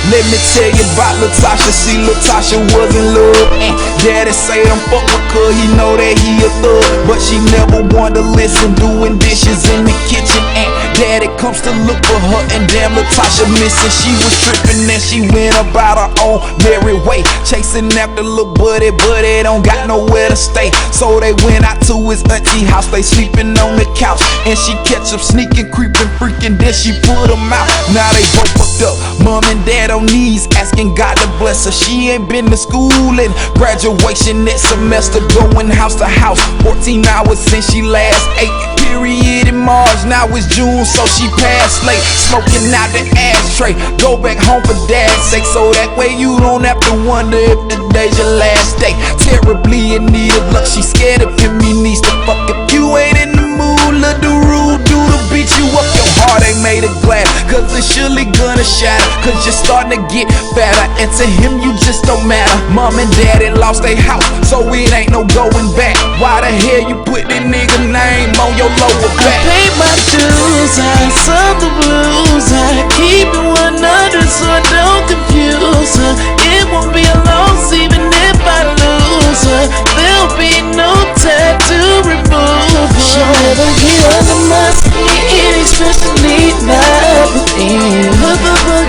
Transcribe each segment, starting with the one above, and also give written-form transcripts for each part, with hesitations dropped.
Let me tell you about Latasha. See, Latasha was in love, and daddy say I'm fuck with her, he know that he a thug. But she never wanted to listen, doing dishes in the kitchen, and daddy comes to look for her, and damn, Latasha missing. She was tripping and she went about her own merry way, chasing after little buddy, but they don't got nowhere to stay. So they went out to his auntie house, they sleeping on the couch, and she catch him sneaking, creeping, freaking, then she put him out. Now they both fucked up, mom and dad on knees, asking God to bless her. She ain't been to school and graduation next semester, going house to house, 14 hours since she last ate. Period in March, now it's June, so she passed late, smoking out the ashtray. Go back home for dad's sake, so that way you don't have to wonder if today's your last day. Terribly in need of luck, she scared of him, he needs to fuck. If you ain't in the mood, let the rude dude beat you up. Your heart ain't made of glass, cause it's surely gonna shatter, cause you're starting to get fatter, and to him you just don't matter. Mom and daddy lost their house, so it ain't no going back. Why the hell you put that nigga name on your lower back? I paid my dues, I sung the blues, I keep it 100 so I don't confuse her. It won't be a loss even if I lose her. There'll be no tattoo removal. She'll never get under my skin, especially not within. Look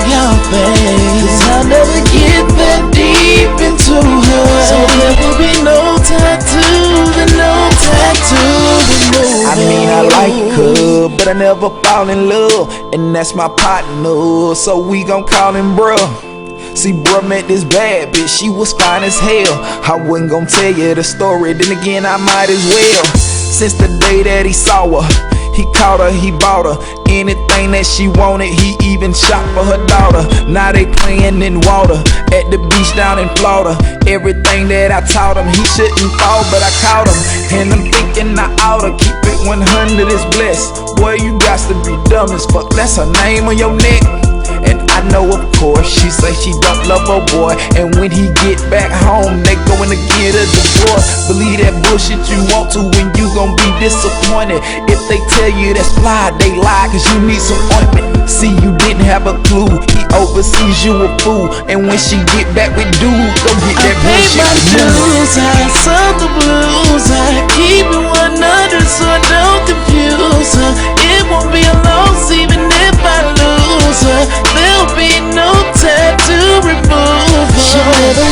y'all, babe, 'cause I'll never get that deep into her. So there will be no tattoo, and no tattoo removal. I mean, I like her, but I never fall in love, and that's my partner, so we gon' call him bruh. See, bruh met this bad bitch, she was fine as hell. I wasn't gon' tell you the story, then again I might as well. Since the day that he saw her, he caught her, he bought her anything that she wanted, he even shot for her daughter. Now they playing in water at the beach down in Florida. Everything that I taught him, he shouldn't fall, but I caught him. And I'm thinking I oughta keep it 100 is blessed. Boy, you got to be dumb as fuck, that's her name on your neck. And I know, of course, she say she don't love her boy, and when he get back home, they going to get a divorce. Believe that bullshit you want to, when you gon' be disappointed. If they tell you that's fly, they lie, cause you need some ointment. See, you didn't have a clue, he oversees you a fool, and when she get back with dude, go get that bullshit. I paid my dues, I sung the blues, I keep it 100 so I don't confuse her. It won't be a loss even if I lose her. There'll be no tattoo removal. She'll never